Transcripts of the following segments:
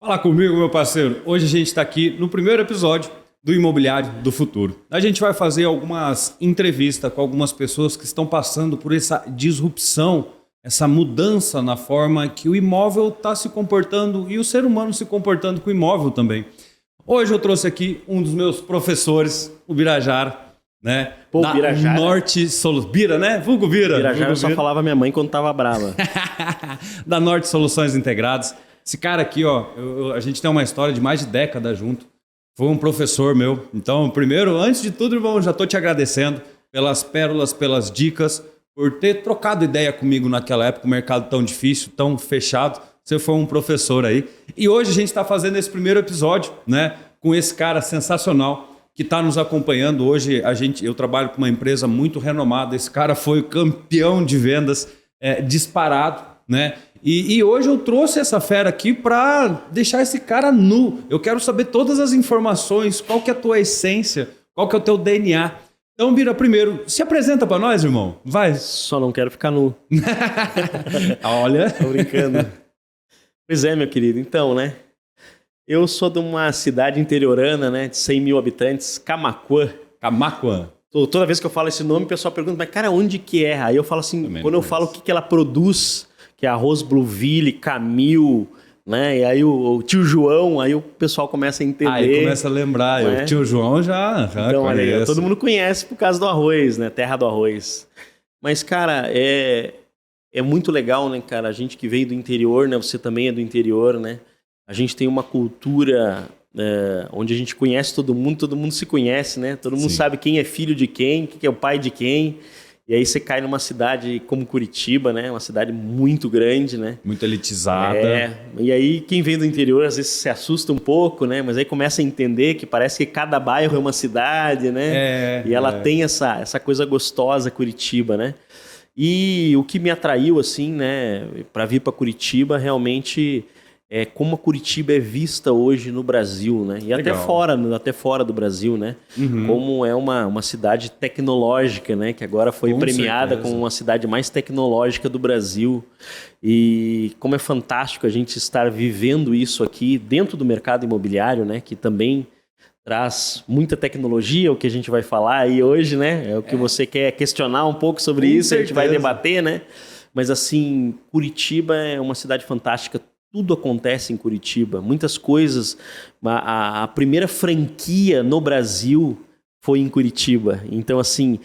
Fala comigo, meu parceiro. Hoje a gente está aqui no primeiro episódio do Imobiliário do Futuro. A gente vai fazer algumas entrevistas com algumas pessoas que estão passando por essa disrupção, essa mudança na forma que o imóvel está se comportando e o ser humano se comportando com o imóvel também. Hoje eu trouxe aqui um dos meus professores, o Birajara, né? Pô, da Birajara. Norte Soluções. Bira, né? Vulgo Bira. Birajara Vulgo só Bira. falava minha mãe quando tava brava. Da Norte Soluções Integradas. Esse cara aqui, ó, a gente tem uma história de mais de década junto. Foi um professor meu. Então, primeiro, antes de tudo, irmão, já tô te agradecendo pelas pérolas, pelas dicas, por ter trocado ideia comigo naquela época, o mercado tão difícil, tão fechado. Você foi um professor aí. E hoje a gente está fazendo esse primeiro episódio, né, com esse cara sensacional que está nos acompanhando. Hoje eu trabalho com uma empresa muito renomada. Esse cara foi o campeão de vendas disparado, né? E hoje eu trouxe essa fera aqui para deixar esse cara nu. Eu quero saber todas as informações, qual que é a tua essência, qual que é o teu DNA. Então, Bira, primeiro, se apresenta para nós, irmão. Vai. Só não quero ficar nu. Olha. Tô brincando. Pois é, meu querido. Então, né? Eu sou de uma cidade interiorana, né? De 100 mil habitantes, Camaquã. Camaquã. Toda vez que eu falo esse nome, o pessoal pergunta, mas cara, onde que é? Aí eu falo assim, Também quando não eu falo o conheço. que ela produz, que é arroz Blueville, Camil, né? E aí o tio João, aí o pessoal começa a entender. Aí começa a lembrar. Né? O tio João já Então, olha aí, conhece. todo mundo conhece por causa do arroz, né? Terra do arroz. Mas, cara, é muito legal, né, cara? A gente que veio do interior, né? Você também é do interior, né? A gente tem uma cultura onde a gente conhece todo mundo se conhece, né? Todo mundo Sim. sabe quem é filho de quem é o pai de quem. E aí você cai numa cidade como Curitiba, né? Uma cidade muito grande, né? Muito elitizada. E aí quem vem do interior às vezes se assusta um pouco, né? Mas aí começa a entender que parece que cada bairro é uma cidade, né? E ela tem essa coisa gostosa, Curitiba, né? E o que me atraiu, assim, né? Para vir para Curitiba, realmente é como a Curitiba é vista hoje no Brasil, né? E Legal. até fora do Brasil, né? Uhum. Como é uma cidade tecnológica, né? Que agora foi Com premiada certeza. como uma cidade mais tecnológica do Brasil. E como é fantástico a gente estar vivendo isso aqui dentro do mercado imobiliário, né? Que também traz muita tecnologia, o que a gente vai falar aí hoje, né? É o que você quer questionar um pouco sobre Com isso, a gente vai certeza. debater, né? Mas assim, Curitiba é uma cidade fantástica. Tudo acontece em Curitiba. Muitas coisas. A primeira franquia no Brasil foi em Curitiba. Então, assim,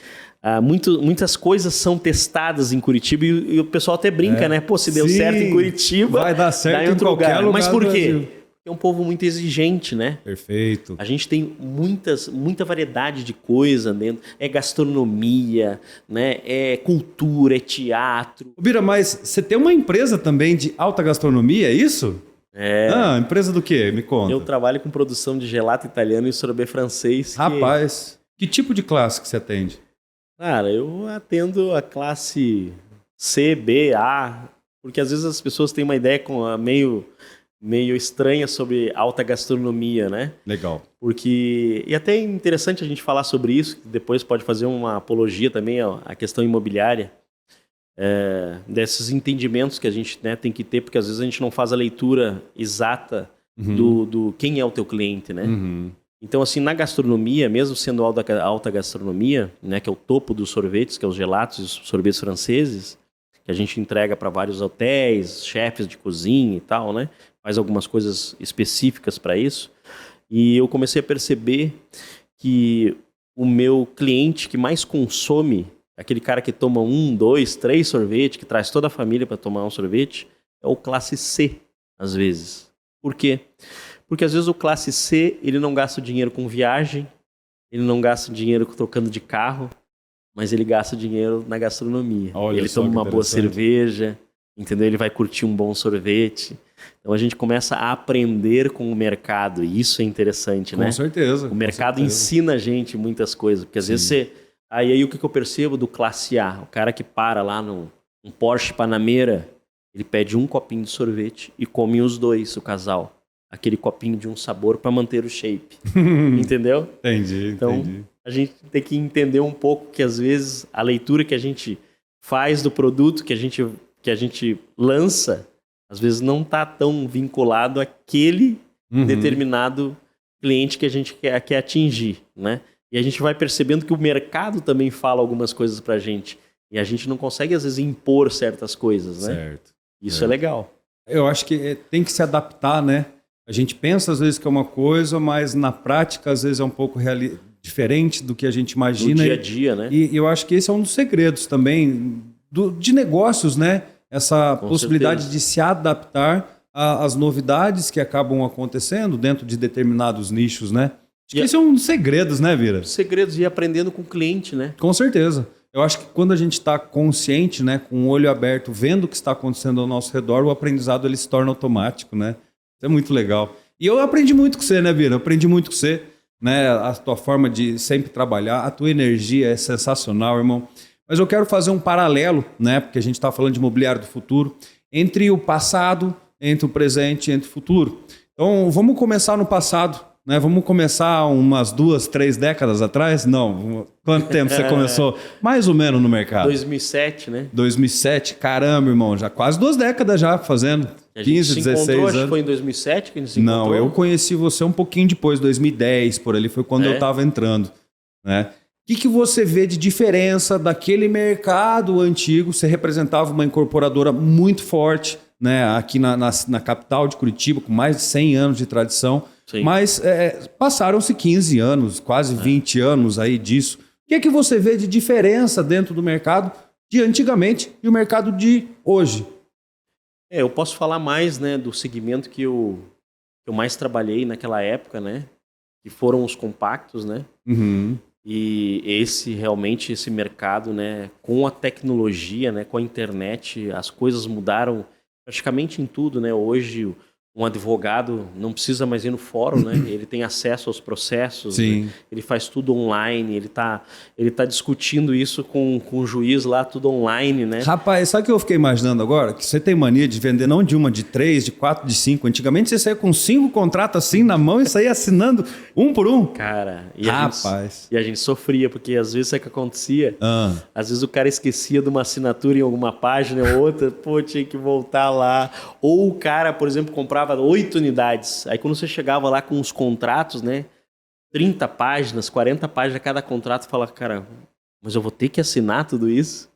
muitas coisas são testadas em Curitiba e o pessoal até brinca, né? Pô, se deu Sim, certo em Curitiba, vai dar certo dá em em outro qualquer lugar Mas do por quê? Brasil. Porque é um povo muito exigente, né? Perfeito. A gente tem muita variedade de coisa dentro. É gastronomia, né? É cultura, é teatro. Ô, Bira, mas você tem uma empresa também de alta gastronomia, é isso? Empresa do quê? Me conta. Eu trabalho com produção de gelato italiano e sorbet francês. Rapaz, que tipo de classe que você atende? Cara, eu atendo a classe C, B, A, porque às vezes as pessoas têm uma ideia meio estranha sobre alta gastronomia, né? Legal. E até é interessante a gente falar sobre isso, que depois pode fazer uma apologia também à questão imobiliária, desses entendimentos que a gente, né, tem que ter, porque às vezes a gente não faz a leitura exata do quem é o teu cliente, né? Uhum. Então, assim, na gastronomia, mesmo sendo alta gastronomia, né, que é o topo dos sorvetes, que é os gelatos e os sorvetes franceses, que a gente entrega para vários hotéis, chefes de cozinha e tal, né? Faz algumas coisas específicas para isso. E eu comecei a perceber que o meu cliente que mais consome, aquele cara que toma 1, 2, 3 sorvetes, que traz toda a família para tomar um sorvete, é o classe C, às vezes. Por quê? Porque às vezes o classe C, ele não gasta dinheiro com viagem, ele não gasta dinheiro trocando de carro, mas ele gasta dinheiro na gastronomia. Olha Ele só toma que uma boa interessante. cerveja, entendeu? Ele vai curtir um bom sorvete. Então a gente começa a aprender com o mercado, e isso é interessante, né? Com certeza. O mercado com certeza. ensina a gente muitas coisas, porque às vezes você... Aí o que eu percebo do classe A? O cara que para lá num Porsche Panamera, ele pede um copinho de sorvete e come os dois, o casal. Aquele copinho de um sabor para manter o shape. Entendeu? Entendi, Então, entendi. a gente tem que entender um pouco que às vezes a leitura que a gente faz do produto que a gente lança às vezes não está tão vinculado àquele determinado cliente que a gente quer atingir, né? E a gente vai percebendo que o mercado também fala algumas coisas para a gente. E a gente não consegue, às vezes, impor certas coisas, né? Certo. Isso é legal. Eu acho que tem que se adaptar, né? A gente pensa, às vezes, que é uma coisa, mas na prática, às vezes, é um pouco diferente do que a gente imagina. No dia a dia, né? E eu acho que esse é um dos segredos também de negócios, né? Essa possibilidade de se adaptar às novidades que acabam acontecendo dentro de determinados nichos, né? Acho que esse é um dos segredos, né, Vira? Segredos, e aprendendo com o cliente, né? Com certeza. Eu acho que quando a gente está consciente, né, com o olho aberto, vendo o que está acontecendo ao nosso redor, o aprendizado ele se torna automático, né? Isso é muito legal. E eu aprendi muito com você, né, Vira? Eu aprendi muito com você, né? A tua forma de sempre trabalhar, a tua energia é sensacional, irmão. Mas eu quero fazer um paralelo, né? Porque a gente está falando de imobiliário do futuro, entre o passado, entre o presente e entre o futuro. Então, vamos começar no passado, né? Vamos começar umas 2, 3 décadas atrás? Não. Quanto tempo você começou? Mais ou menos no mercado. 2007, né? 2007, caramba, irmão. Já quase 2 décadas já fazendo. A gente 15, se 16 encontrou, anos. acho que foi em 2007 que a gente se encontrou. Não, eu conheci você um pouquinho depois, 2010, por ali. Foi quando eu estava entrando, né? O que você vê de diferença daquele mercado antigo? Você representava uma incorporadora muito forte, né, aqui na capital de Curitiba, com mais de 100 anos de tradição. Sim. Mas passaram-se 15 anos, quase 20 anos aí disso. O que você vê de diferença dentro do mercado de antigamente e o mercado de hoje? Eu posso falar mais, né, do segmento que eu mais trabalhei naquela época, né? Que foram os compactos, né? E esse mercado, né, com a tecnologia, né, com a internet, as coisas mudaram praticamente em tudo, né? Hoje um advogado não precisa mais ir no fórum, né? Ele tem acesso aos processos, né? Ele faz tudo online, ele tá discutindo isso com o juiz lá, tudo online, né? Rapaz, sabe o que eu fiquei imaginando agora? Que você tem mania de vender não de uma, de 3, de 4, de 5. Antigamente você saía com 5 contratos assim na mão e saía assinando um por um. Cara, Rapaz. A gente sofria, porque às vezes o que acontecia, às vezes o cara esquecia de uma assinatura em alguma página ou outra, pô, tinha que voltar lá. Ou o cara, por exemplo, comprava 8 unidades. Aí quando você chegava lá com os contratos, né? 30 páginas, 40 páginas cada contrato, fala, cara, mas eu vou ter que assinar tudo isso?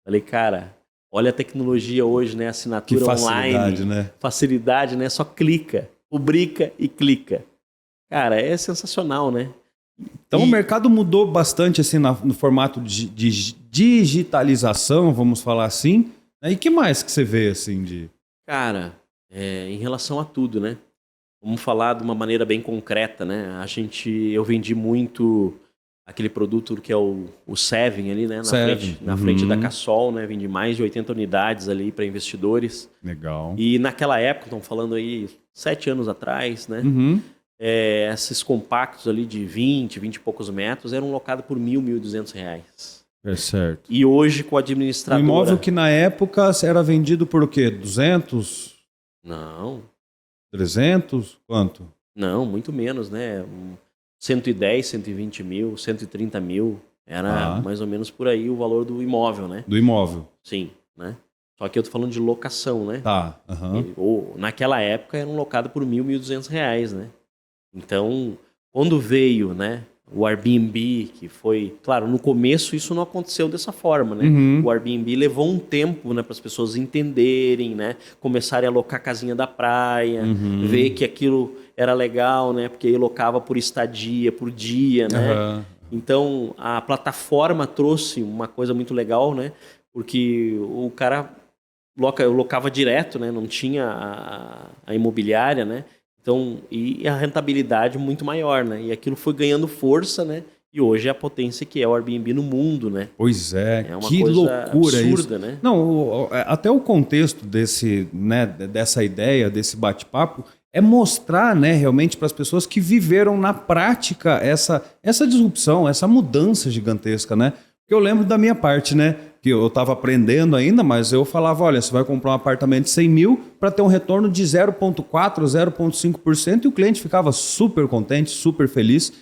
Falei, cara, olha a tecnologia hoje, né? Assinatura online. Né? Facilidade, né? Só clica, rubrica e clica. Cara, é sensacional, né? Então o mercado mudou bastante assim no formato de digitalização, vamos falar assim. E que mais que você vê assim de... Cara, em relação a tudo, né? Vamos falar de uma maneira bem concreta, né? Eu vendi muito aquele produto que é o Seven ali, né? Na frente da Cassol, né? Vendi mais de 80 unidades ali para investidores. Legal. E naquela época, estamos falando aí 7 anos atrás, né? Esses compactos ali de 20 e poucos metros eram locados por R$1.000, R$1.200. É certo. E hoje com a administradora... Um imóvel que na época era vendido por o quê? 200? Não. 300? Quanto? Não, muito menos, né? 110, 120 mil, 130 mil. Era mais ou menos por aí o valor do imóvel, né? Do imóvel. Sim, né? Só que eu tô falando de locação, né? Tá. Ou, naquela época eram locados por R$1.000, R$1.200, né? Então, quando veio, né? O Airbnb, que foi... Claro, no começo isso não aconteceu dessa forma, né? O Airbnb levou um tempo, né, para as pessoas entenderem, né? Começarem a alocar a casinha da praia, ver que aquilo era legal, né? Porque aí locava por estadia, por dia, né? Então, a plataforma trouxe uma coisa muito legal, né? Porque o cara locava direto, né? Não tinha a imobiliária, né? Então, e a rentabilidade muito maior, né? E aquilo foi ganhando força, né? E hoje é a potência que é o Airbnb no mundo, né? Pois é, uma que coisa loucura absurda, isso. Né? Não, até o contexto dessa ideia, desse bate-papo, é mostrar, né, realmente para as pessoas que viveram na prática essa disrupção, essa mudança gigantesca, né? Porque eu lembro da minha parte, né? Que eu estava aprendendo ainda, mas eu falava, olha, você vai comprar um apartamento de 100 mil para ter um retorno de 0,4%, 0,5%, e o cliente ficava super contente, super feliz.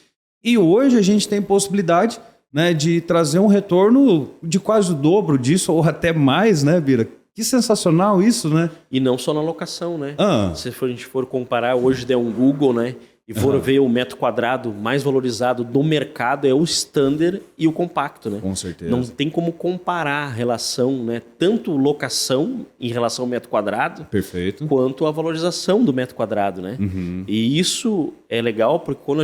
E hoje a gente tem possibilidade, né, de trazer um retorno de quase o dobro disso, ou até mais, né, Bira? Que sensacional isso, né? E não só na locação, né? Ah. Se a gente for comparar, hoje der um Google, né? E for ver o metro quadrado mais valorizado do mercado é o standard e o compacto, né? Com certeza. Não tem como comparar a relação, né? Tanto locação em relação ao metro quadrado, Perfeito. quanto a valorização do metro quadrado, né? E isso é legal porque quando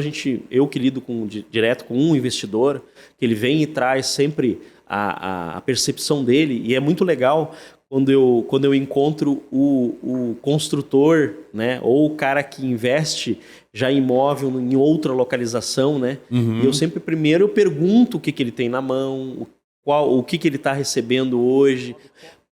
eu que lido direto com um investidor, que ele vem e traz sempre a percepção dele, e é muito legal quando eu encontro o construtor, né, ou o cara que investe já em imóvel em outra localização, né? E eu sempre primeiro pergunto o que ele tem na mão, o que ele está recebendo hoje,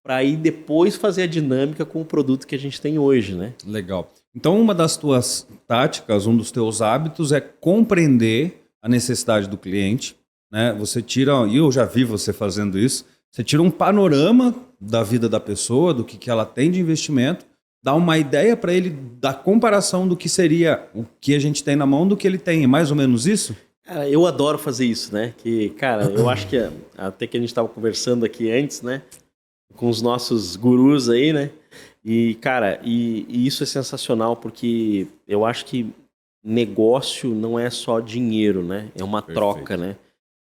para aí depois fazer a dinâmica com o produto que a gente tem hoje, né? Legal. Então, uma das tuas táticas, um dos teus hábitos é compreender a necessidade do cliente, né? Você tira, e eu já vi você fazendo isso, você tira um panorama da vida da pessoa, do que ela tem de investimento, dá uma ideia para ele da comparação do que seria o que a gente tem na mão do que ele tem. É mais ou menos isso? Cara, eu adoro fazer isso, né? Cara, eu acho que até que a gente estava conversando aqui antes, né? Com os nossos gurus aí, né? E, cara, e isso é sensacional porque eu acho que negócio não é só dinheiro, né? É uma troca, né?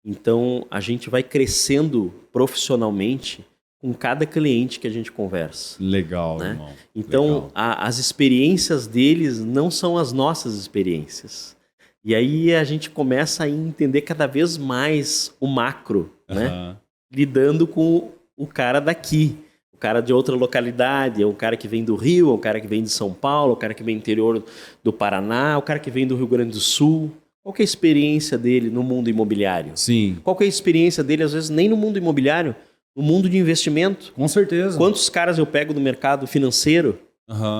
Então, a gente vai crescendo profissionalmente com cada cliente que a gente conversa. Legal, né? Irmão. Então, as experiências deles não são as nossas experiências. E aí a gente começa a entender cada vez mais o macro, né? Lidando com o cara daqui, o cara de outra localidade, é o cara que vem do Rio, é o cara que vem de São Paulo, é o cara que vem do interior do Paraná, é o cara que vem do Rio Grande do Sul. Qual que é a experiência dele no mundo imobiliário? Sim. Qual que é a experiência dele, às vezes, nem no mundo imobiliário, no mundo de investimento? Com certeza. Quantos caras eu pego do mercado financeiro,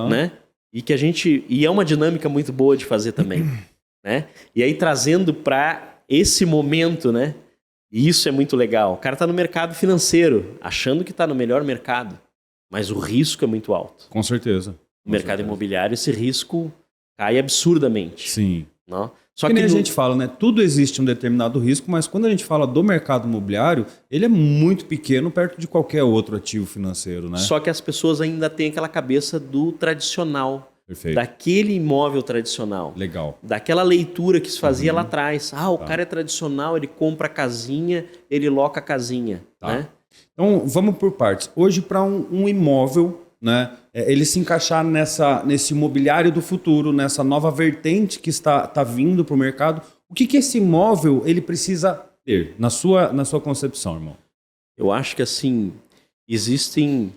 né? E é uma dinâmica muito boa de fazer também, né? E aí trazendo para esse momento, né? E isso é muito legal. O cara está no mercado financeiro, achando que está no melhor mercado, mas o risco é muito alto. Com certeza. No mercado imobiliário, esse risco cai absurdamente. Sim. Não? Só que nem a gente fala, né? Tudo existe um determinado risco, mas quando a gente fala do mercado imobiliário, ele é muito pequeno perto de qualquer outro ativo financeiro, né? Só que as pessoas ainda têm aquela cabeça do tradicional. Perfeito. Daquele imóvel tradicional. Legal. Daquela leitura que se fazia lá atrás. O cara é tradicional, ele compra a casinha, ele loca a casinha. Né? Então, vamos por partes. Hoje, para um imóvel, né, ele se encaixar nesse imobiliário do futuro, nessa nova vertente que está vindo para o mercado, o que esse imóvel ele precisa ter, na sua concepção, irmão? Eu acho que assim, existem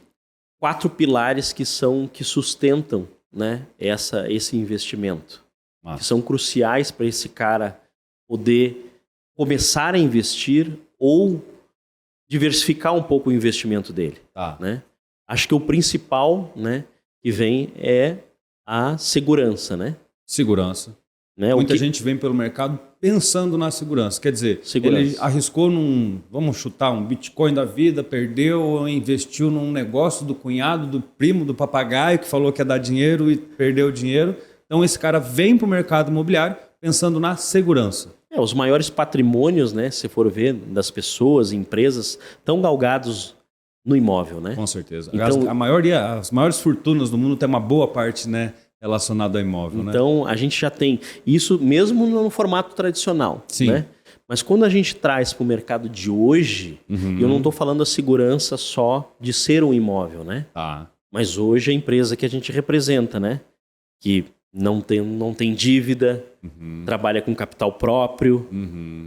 4 pilares que sustentam, né, esse investimento. Que são cruciais para esse cara poder começar a investir ou diversificar um pouco o investimento dele. Né? Acho que o principal, né, que vem é a segurança, né? Segurança. Né? Muita gente vem pelo mercado pensando na segurança. Quer dizer, ele arriscou vamos chutar, um Bitcoin da vida, perdeu ou investiu num negócio do cunhado, do primo, do papagaio, que falou que ia dar dinheiro e perdeu o dinheiro. Então esse cara vem para o mercado imobiliário pensando na segurança. Os maiores patrimônios, né, se for ver, das pessoas, empresas, estão galgados no imóvel, né? Com certeza. Então, as maiores fortunas do mundo tem uma boa parte, né, relacionada ao imóvel, então, a gente já tem isso mesmo no formato tradicional. Sim. Né? Mas quando a gente traz para o mercado de hoje, eu não estou falando a segurança só de ser um imóvel, né? Mas hoje a empresa que a gente representa, né? Que não tem dívida, trabalha com capital próprio,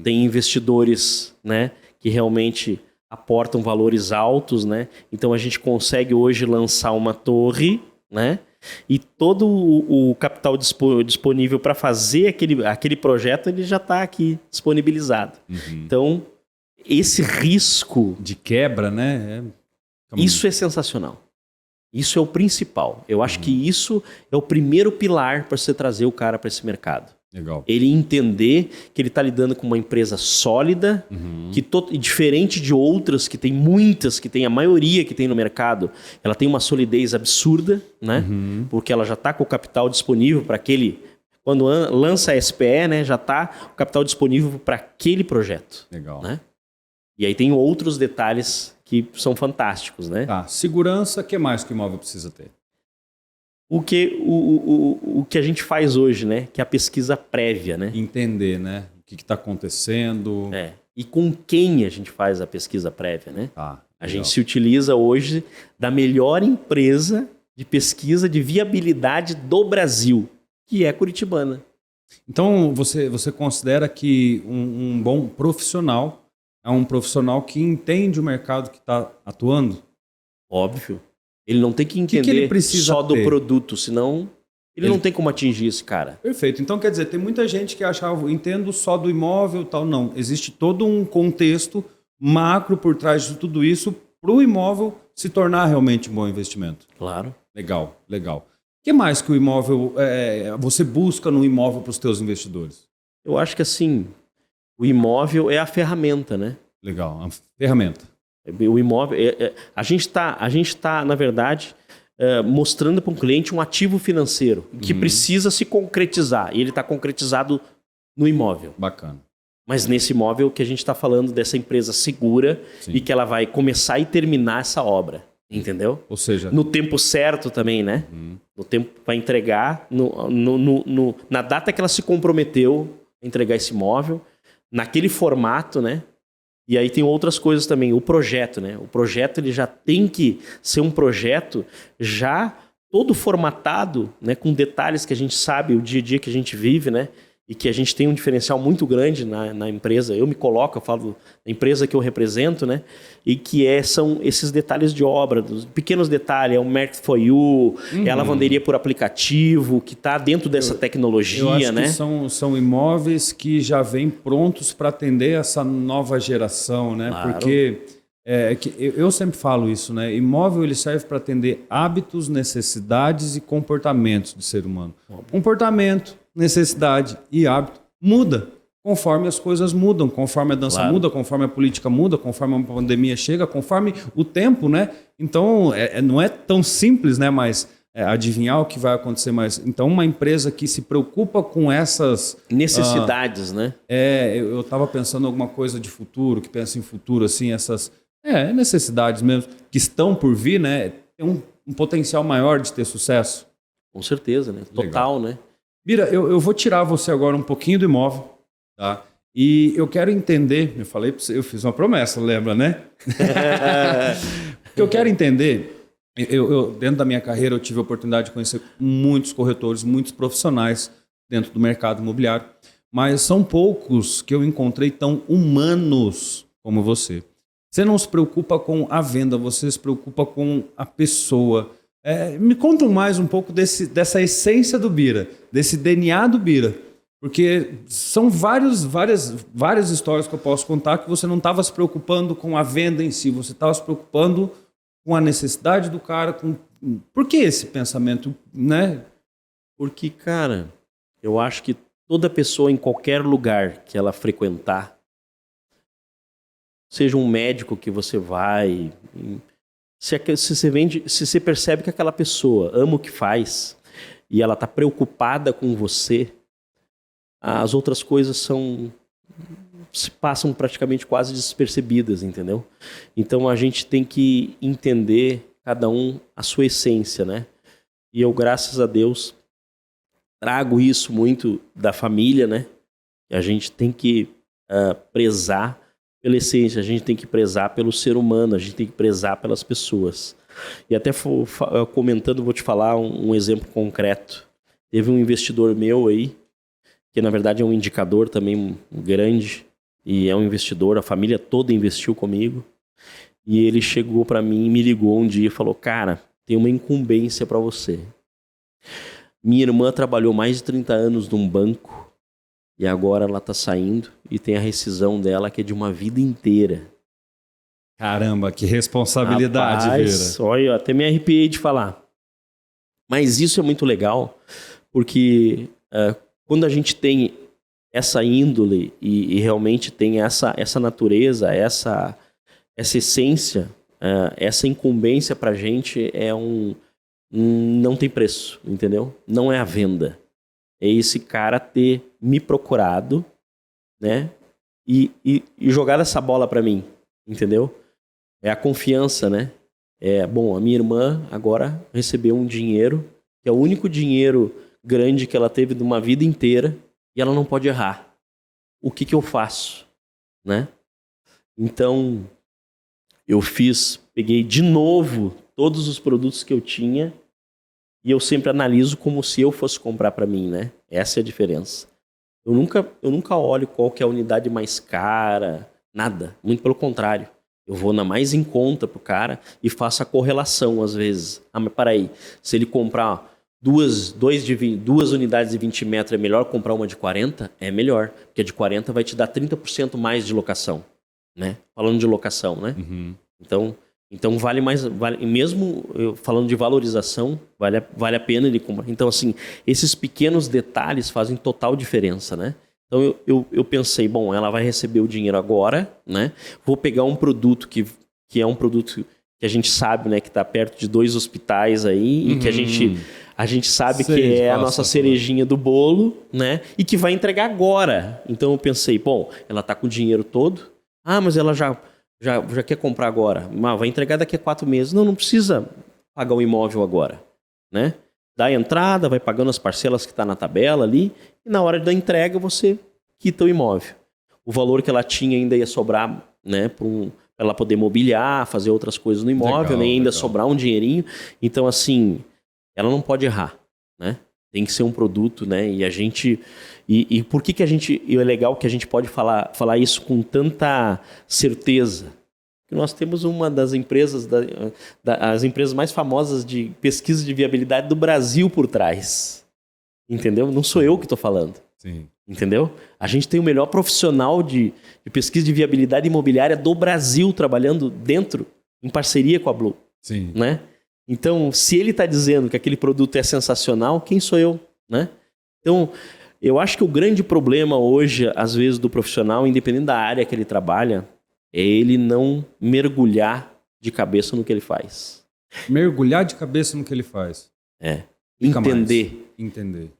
tem investidores, né, que realmente aportam valores altos, né? Então a gente consegue hoje lançar uma torre, né? E todo o capital disponível para fazer aquele projeto, ele já está aqui disponibilizado. Então, esse risco de quebra, né? Isso é sensacional. Isso é o principal. Eu acho que isso é o primeiro pilar para você trazer o cara para esse mercado. Legal. Ele entender que ele está lidando com uma empresa sólida, diferente de outras que tem muitas, que tem a maioria que tem no mercado, ela tem uma solidez absurda, né? Porque ela já está com o capital disponível para aquele... Quando lança a SPE, né, já está o capital disponível para aquele projeto. Legal. Né? E aí tem outros detalhes que são fantásticos, né? Tá. Segurança, o que mais que o imóvel precisa ter? O que a gente faz hoje, né? Que é a pesquisa prévia, né? Entender, né? O que está acontecendo. E com quem a gente faz a pesquisa prévia, né? Tá, a gente se utiliza hoje da melhor empresa de pesquisa de viabilidade do Brasil, que é Curitibana. Então, você considera que um bom profissional é um profissional que entende o mercado que está atuando? Óbvio. Ele não tem que entender que ele precisa só do ter? produto, senão ele não tem como atingir esse cara. Perfeito. Então, quer dizer, tem muita gente que acha, entendo só do imóvel e tal. Não, existe todo um contexto macro por trás de tudo isso para o imóvel se tornar realmente um bom investimento. Claro. Legal, legal. O que mais que o imóvel, você busca no imóvel para os teus investidores? Eu acho que assim, o imóvel é a ferramenta, né? Legal, a ferramenta. O imóvel, a gente tá, na verdade, mostrando para um cliente um ativo financeiro que precisa se concretizar. E ele está concretizado no imóvel. Bacana. Mas nesse imóvel que a gente está falando dessa empresa segura. Sim. E que ela vai começar e terminar essa obra. Entendeu? Ou seja... No tempo certo também, né? No tempo para entregar, na data que ela se comprometeu a entregar esse imóvel, naquele formato, né? E aí tem outras coisas também. O projeto, né? O projeto ele já tem que ser um projeto já todo formatado, né? Com detalhes que a gente sabe, o dia a dia que a gente vive, né? E que a gente tem um diferencial muito grande na empresa. Eu me coloco, eu falo da empresa que eu represento, né? E que são esses detalhes de obra, dos pequenos detalhes. É o Merc for You, é a lavanderia por aplicativo, que está dentro dessa tecnologia, eu acho né? Que são imóveis que já vêm prontos para atender essa nova geração, né? Claro. Porque eu sempre falo isso, né? Imóvel ele serve para atender hábitos, necessidades e comportamentos do ser humano. Comportamento, necessidade e hábito muda conforme as coisas mudam, conforme a dança muda, conforme a política muda, conforme a pandemia chega, conforme o tempo, né? Então, não é tão simples, né? Mas adivinhar o que vai acontecer mais. Então, uma empresa que se preocupa com essas... necessidades, né? Eu estava pensando em alguma coisa de futuro, que pensa em futuro, assim, essas necessidades mesmo, que estão por vir, né? Tem um potencial maior de ter sucesso. Com certeza, né? Total, né? Bira, eu vou tirar você agora um pouquinho do imóvel, tá? E eu quero entender, eu falei para você, eu fiz uma promessa, lembra, né? Eu quero entender, dentro da minha carreira eu tive a oportunidade de conhecer muitos corretores, muitos profissionais dentro do mercado imobiliário, mas são poucos que eu encontrei tão humanos como você. Você não se preocupa com a venda, você se preocupa com a pessoa. Me conta mais um pouco dessa essência do Bira, desse DNA do Bira. Porque são várias histórias que eu posso contar que você não estava se preocupando com a venda em si, você estava se preocupando com a necessidade do cara. Por que esse pensamento, né? Porque, cara, eu acho que toda pessoa em qualquer lugar que ela frequentar, seja um médico que você vai... Se você percebe que aquela pessoa ama o que faz e ela está preocupada com você, as outras coisas se passam praticamente quase despercebidas, entendeu? Então a gente tem que entender cada um a sua essência, né? E eu, graças a Deus, trago isso muito da família, né? A gente tem que prezar pela essência, a gente tem que prezar pelo ser humano, a gente tem que prezar pelas pessoas. E até comentando, vou te falar um exemplo concreto. Teve um investidor meu aí, que na verdade é um indicador também grande, e é um investidor, a família toda investiu comigo, e ele chegou para mim e me ligou um dia e falou: cara, tem uma incumbência para você. Minha irmã trabalhou mais de 30 anos num banco, e agora ela está saindo e tem a rescisão dela, que é de uma vida inteira. Caramba, que responsabilidade, Rapaz, olha, eu até me arrepiei de falar. Mas isso é muito legal, porque quando a gente tem essa índole e realmente tem essa natureza, essa essência, essa incumbência pra gente não tem preço, entendeu? Não é a venda. É esse cara ter me procurado, né? E jogado essa bola para mim, entendeu? É a confiança, né? Bom, a minha irmã agora recebeu um dinheiro, que é o único dinheiro grande que ela teve de uma vida inteira, e ela não pode errar. O que eu faço, né? Então, peguei de novo todos os produtos que eu tinha, e eu sempre analiso como se eu fosse comprar para mim, né? Essa é a diferença. Eu nunca olho qual que é a unidade mais cara, nada. Muito pelo contrário. Eu vou na mais em conta pro cara e faço a correlação às vezes. Mas peraí, se ele comprar duas unidades de 20 metros, é melhor comprar uma de 40? É melhor, porque a de 40 vai te dar 30% mais de locação, né? Falando de locação, né? Uhum. Então vale mais, mesmo falando de valorização, vale a pena ele comprar. Então, assim, esses pequenos detalhes fazem total diferença, né? Então eu pensei, bom, ela vai receber o dinheiro agora, né? Vou pegar um produto que é um produto que a gente sabe, né, que está perto de 2 hospitais aí, e que a gente sabe que é a nossa cerejinha do bolo, né? E que vai entregar agora. Então eu pensei, bom, ela está com o dinheiro todo. Ah, mas ela já quer comprar agora. Mas vai entregar daqui a 4 meses. Não precisa pagar o imóvel agora, né? Dá a entrada, vai pagando as parcelas que está na tabela ali, e na hora da entrega você quita o imóvel. O valor que ela tinha ainda ia sobrar, né, para ela poder mobiliar, fazer outras coisas no imóvel, né, ainda sobrar um dinheirinho. Então, assim, ela não pode errar, né? Tem que ser um produto, né? E a gente... E por que a gente... E é legal que a gente pode falar isso com tanta certeza. Porque nós temos uma das empresas, as empresas mais famosas de pesquisa de viabilidade do Brasil por trás. Entendeu? Não sou eu que estou falando. Sim. Entendeu? A gente tem o melhor profissional de pesquisa de viabilidade imobiliária do Brasil trabalhando dentro, em parceria com a Blue. Sim. Né? Então, se ele está dizendo que aquele produto é sensacional, quem sou eu? Né? Então, eu acho que o grande problema hoje, às vezes, do profissional, independente da área que ele trabalha, é ele não mergulhar de cabeça no que ele faz. Mergulhar de cabeça no que ele faz. Entender.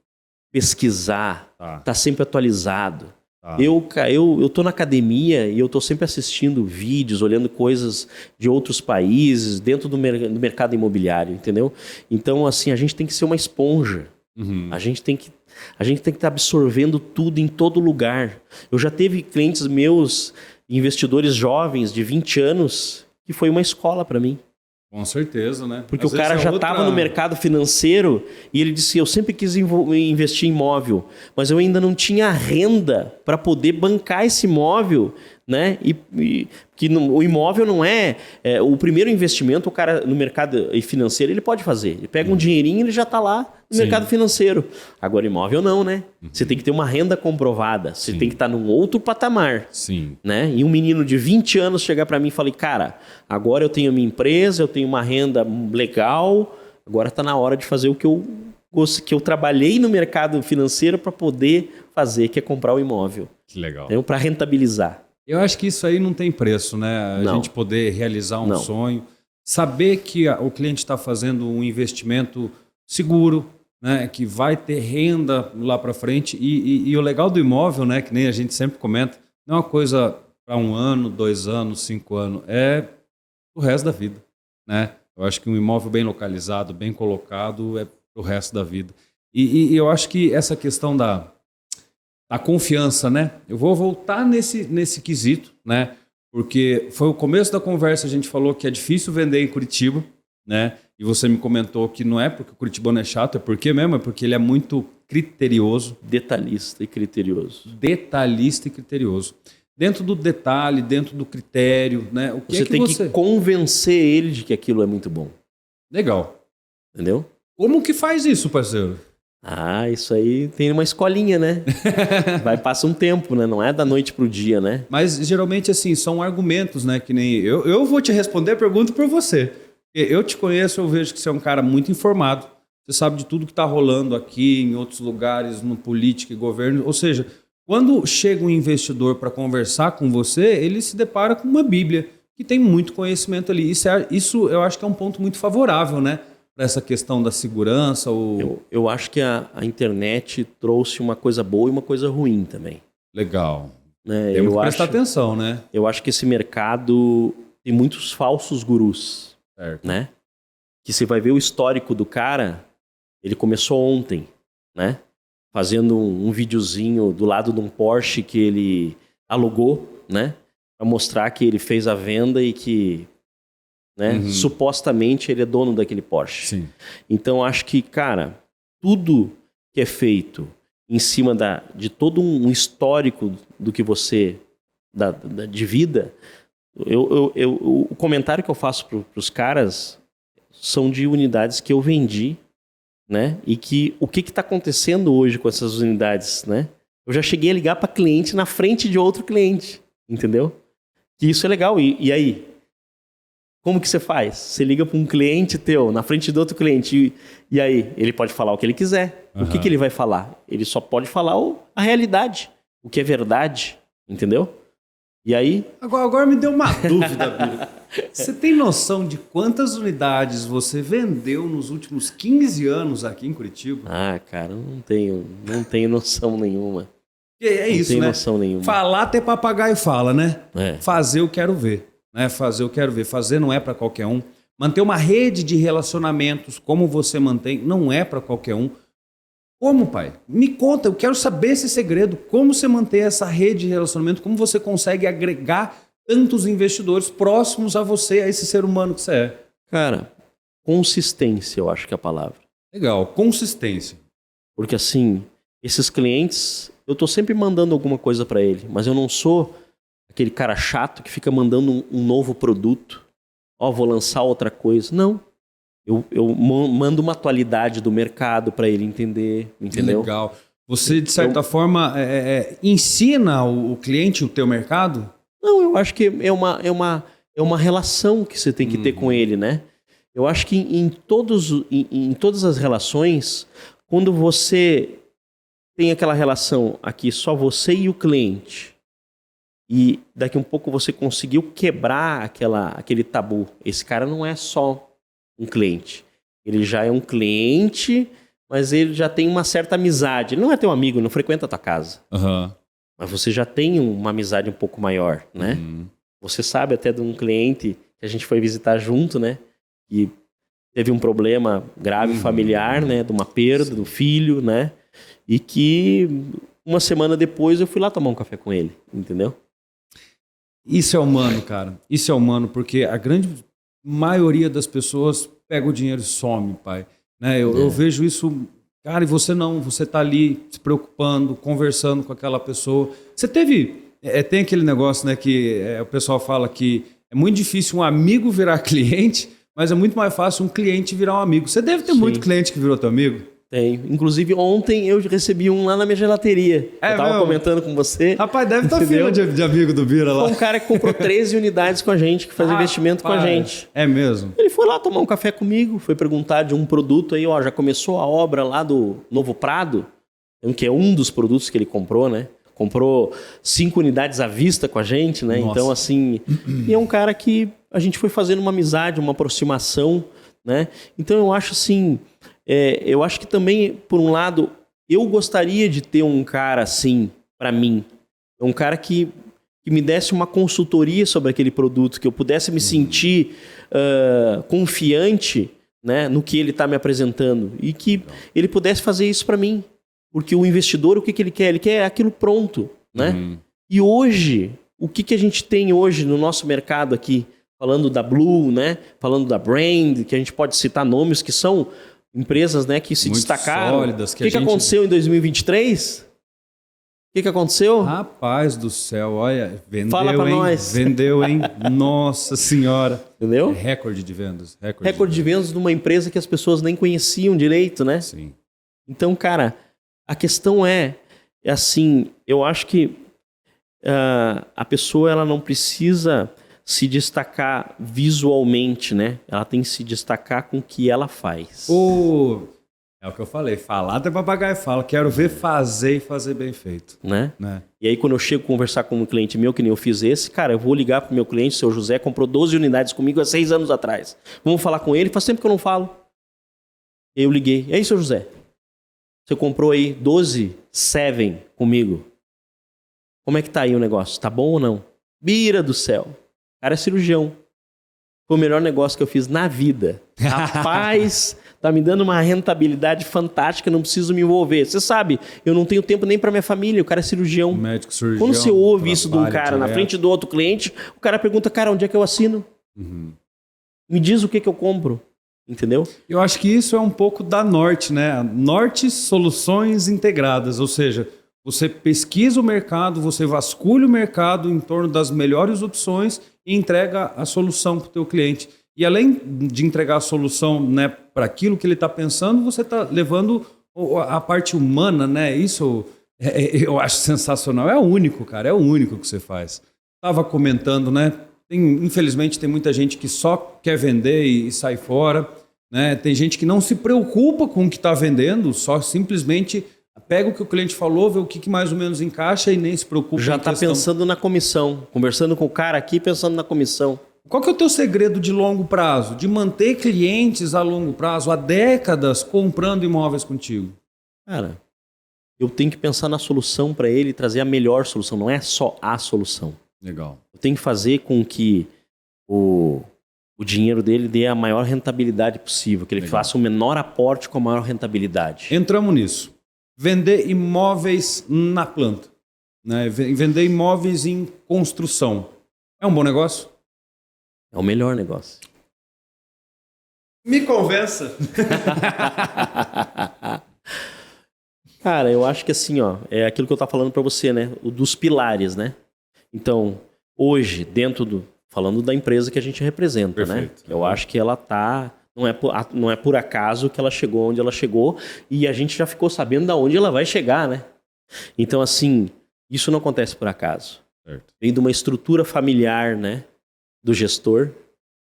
Pesquisar. Tá sempre atualizado. Tá. Eu tô na academia e eu tô sempre assistindo vídeos, olhando coisas de outros países dentro do mercado imobiliário, entendeu? Então, assim, a gente tem que ser uma esponja. Uhum. A gente tem que estar absorvendo tudo em todo lugar. Eu já teve clientes meus, investidores jovens de 20 anos, que foi uma escola para mim. Com certeza, né? Porque o cara já estava no mercado financeiro e ele disse, eu sempre quis investir em imóvel, mas eu ainda não tinha renda para poder bancar esse imóvel, né? O imóvel não é o primeiro investimento, o cara no mercado financeiro ele pode fazer. Ele pega um dinheirinho e ele já está lá no mercado financeiro. Agora, imóvel não, né? Você tem que ter uma renda comprovada. Você tem que estar num outro patamar. Sim. Né? E um menino de 20 anos chegar para mim e falar, cara, agora eu tenho a minha empresa, eu tenho uma renda legal, agora está na hora de fazer o que eu trabalhei no mercado financeiro para poder fazer, que é comprar o imóvel. Que legal. Então, para rentabilizar. Eu acho que isso aí não tem preço, né? A gente poder realizar um sonho, saber que o cliente está fazendo um investimento seguro, né? Que vai ter renda lá para frente. E o legal do imóvel, né? Que nem a gente sempre comenta, não é uma coisa para 1 ano, 2 anos, 5 anos. É o resto da vida, né? Eu acho que um imóvel bem localizado, bem colocado, é o resto da vida. E eu acho que essa questão da confiança, né? Eu vou voltar nesse quesito, né? Porque foi o começo da conversa, a gente falou que é difícil vender em Curitiba, né? E você me comentou que não é porque o curitibano é chato, é porque mesmo, é porque ele é muito criterioso. Detalhista e criterioso. Detalhista e criterioso. Dentro do detalhe, dentro do critério, né? O que você tem que convencer ele de que aquilo é muito bom. Legal. Entendeu? Como que faz isso, parceiro? Isso aí tem uma escolinha, né? Passa um tempo, né? Não é da noite pro dia, né? Mas geralmente, assim, são argumentos, né? Que nem eu vou te responder a pergunta por você. Eu te conheço, eu vejo que você é um cara muito informado. Você sabe de tudo que está rolando aqui, em outros lugares, no política e governo. Ou seja, quando chega um investidor para conversar com você, ele se depara com uma Bíblia que tem muito conhecimento ali. Isso eu acho que é um ponto muito favorável, né? Para essa questão da segurança. Eu acho que a internet trouxe uma coisa boa e uma coisa ruim também. Legal. Temos que prestar atenção, né? Eu acho que esse mercado tem muitos falsos gurus, Certo. né? Que você vai ver o histórico do cara, ele começou ontem, né? Fazendo um videozinho do lado de um Porsche que ele alugou, né? Para mostrar que ele fez a venda e que, né? Supostamente ele é dono daquele Porsche. Sim. Então acho que, cara, tudo que é feito em cima de todo um histórico do que você de vida, o comentário que eu faço para os caras são de unidades que eu vendi, né? E que o que está acontecendo hoje com essas unidades, né? Eu já cheguei a ligar para cliente na frente de outro cliente, entendeu? Que isso é legal. E aí? Como que você faz? Você liga para um cliente teu, na frente de outro cliente, e aí? Ele pode falar o que ele quiser. O que ele vai falar? Ele só pode falar a realidade, o que é verdade, entendeu? E aí... Agora me deu uma dúvida, Bira. Você tem noção de quantas unidades você vendeu nos últimos 15 anos aqui em Curitiba? Ah, cara, não tenho noção nenhuma. É isso, não tenho né? Noção nenhuma. Falar até papagaio fala, né? É. Fazer eu quero ver. Né? Fazer eu quero ver. Fazer não é para qualquer um. Manter uma rede de relacionamentos como você mantém não é para qualquer um. Como, pai? Me conta, eu quero saber esse segredo. Como você mantém essa rede de relacionamento? Como você consegue agregar tantos investidores próximos a você, a esse ser humano que você é? Cara, consistência, eu acho que é a palavra. Legal, consistência. Porque assim, esses clientes, eu tô sempre mandando alguma coisa para ele, mas eu não sou aquele cara chato que fica mandando um novo produto. Ó, vou lançar outra coisa. Não. Eu mando uma atualidade do mercado para ele entender, entendeu? Legal. Você, de certa forma, ensina o cliente o teu mercado? Não, eu acho que é uma relação que você tem que ter com ele, né? Eu acho que em todas as relações, quando você tem aquela relação aqui, só você e o cliente, e daqui a um pouco você conseguiu quebrar aquele tabu. Esse cara não é só um cliente. Ele já é um cliente, mas ele já tem uma certa amizade. Ele não é teu amigo, não frequenta a tua casa. Mas você já tem uma amizade um pouco maior, né? Você sabe até de um cliente que a gente foi visitar junto, né? E teve um problema grave familiar, né? De uma perda do filho, né? E que uma semana depois eu fui lá tomar um café com ele, entendeu? Isso é humano, cara. Isso é humano, porque a grande maioria das pessoas pega o dinheiro e some, pai. Né? Eu vejo isso, cara, e você não, você tá ali se preocupando, conversando com aquela pessoa. Você teve, tem aquele negócio, né, que o pessoal fala que é muito difícil um amigo virar cliente, mas é muito mais fácil um cliente virar um amigo. Você deve ter muito cliente que virou teu amigo. Tenho. Inclusive, ontem eu recebi um lá na minha gelateria. Eu tava comentando com você. Rapaz, deve estar fila de amigo do Bira lá. Foi um cara que comprou 13 unidades com a gente, que faz investimento com a gente. É mesmo? Ele foi lá tomar um café comigo, foi perguntar de um produto aí, ó, já começou a obra lá do Novo Prado, que é um dos produtos que ele comprou, né? Comprou 5 unidades à vista com a gente, né? Nossa. Então, assim... E é um cara que a gente foi fazendo uma amizade, uma aproximação, né? Então, eu acho assim... eu acho que também, por um lado, eu gostaria de ter um cara assim para mim. Um cara que me desse uma consultoria sobre aquele produto, que eu pudesse me sentir confiante, né, no que ele está me apresentando. E que ele pudesse fazer isso para mim. Porque o investidor, o que ele quer? Ele quer aquilo pronto, né? E hoje, o que a gente tem hoje no nosso mercado aqui? Falando da Blue, né? Falando da Brand, que a gente pode citar nomes que são... empresas, né, que se muito destacaram. Sólidas, O que aconteceu em 2023? O que aconteceu? Rapaz do céu, olha, vendeu, Fala pra nós. Vendeu, hein? Nossa Senhora. Entendeu? Recorde de vendas. Recorde de vendas de uma empresa que as pessoas nem conheciam direito, né? Sim. Então, cara, a questão é assim, eu acho que a pessoa ela não precisa se destacar visualmente, né? Ela tem que se destacar com o que ela faz. É o que eu falei, falar até papagaio fala, quero ver fazer e fazer bem feito. Né? E aí quando eu chego a conversar com um cliente meu, que nem eu fiz esse, cara, eu vou ligar pro meu cliente, o seu José, comprou 12 unidades comigo há 6 anos atrás. Vamos falar com ele, faz tempo que eu não falo. Eu liguei, e aí, seu José? Você comprou aí 12 Seven comigo. Como é que tá aí o negócio? Tá bom ou não? Bira do céu. O cara é cirurgião. Foi o melhor negócio que eu fiz na vida. Rapaz, tá me dando uma rentabilidade fantástica, não preciso me envolver. Você sabe, eu não tenho tempo nem para minha família, o cara é cirurgião. Médico cirurgião. Quando você ouve isso de um cara na frente do outro cliente, o cara pergunta, cara, onde é que eu assino? Me diz o que eu compro. Entendeu? Eu acho que isso é um pouco da Norte, né? Norte Soluções Integradas, ou seja, você pesquisa o mercado, você vasculha o mercado em torno das melhores opções e entrega a solução para o teu cliente. E além de entregar a solução, né, para aquilo que ele está pensando, você está levando a parte humana, né? Isso eu acho sensacional. É o único, cara, é o único que você faz. Estava comentando, né? Infelizmente tem muita gente que só quer vender e sai fora, né? Tem gente que não se preocupa com o que está vendendo, só simplesmente pega o que o cliente falou, vê o que mais ou menos encaixa e nem se preocupa. Já está pensando na comissão, conversando com o cara aqui, pensando na comissão. Qual que é o teu segredo de longo prazo? De manter clientes a longo prazo, há décadas, comprando imóveis contigo? Cara, eu tenho que pensar na solução para ele, trazer a melhor solução, não é só a solução. Legal. Eu tenho que fazer com que o dinheiro dele dê a maior rentabilidade possível, que ele faça o menor aporte com a maior rentabilidade. Entramos nisso. Vender imóveis na planta, né? Vender imóveis em construção. É um bom negócio? É o melhor negócio. Me convença. Cara, eu acho que assim, ó, é aquilo que eu estava falando para você, né? O dos pilares, né? Então, hoje, falando da empresa que a gente representa, perfeito, né? Eu acho que ela tá... Não é por acaso que ela chegou onde ela chegou e a gente já ficou sabendo de onde ela vai chegar, né? Então, assim, isso não acontece por acaso. Certo. Vem de uma estrutura familiar, né? Do gestor,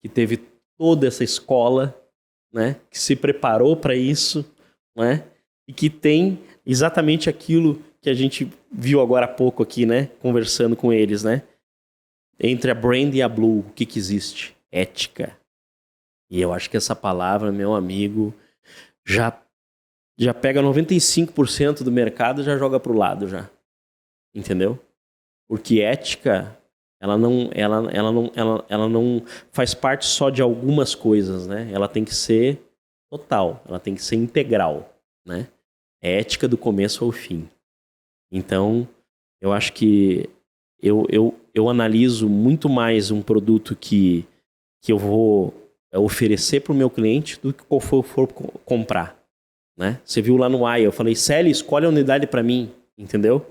que teve toda essa escola, né? Que se preparou para isso, né? E que tem exatamente aquilo que a gente viu agora há pouco aqui, né? Conversando com eles, né? Entre a Brand e a Blue, o que existe? Ética. E eu acho que essa palavra, meu amigo, já pega 95% do mercado e já joga para o lado já. Entendeu? Porque ética, ela não faz parte só de algumas coisas, né? Ela tem que ser total, ela tem que ser integral, né? É ética do começo ao fim. Então, eu acho que eu analiso muito mais um produto que eu vou oferecer para o meu cliente do que qual for comprar, né? Você viu lá no AI, eu falei, Celi, escolhe a unidade para mim, entendeu?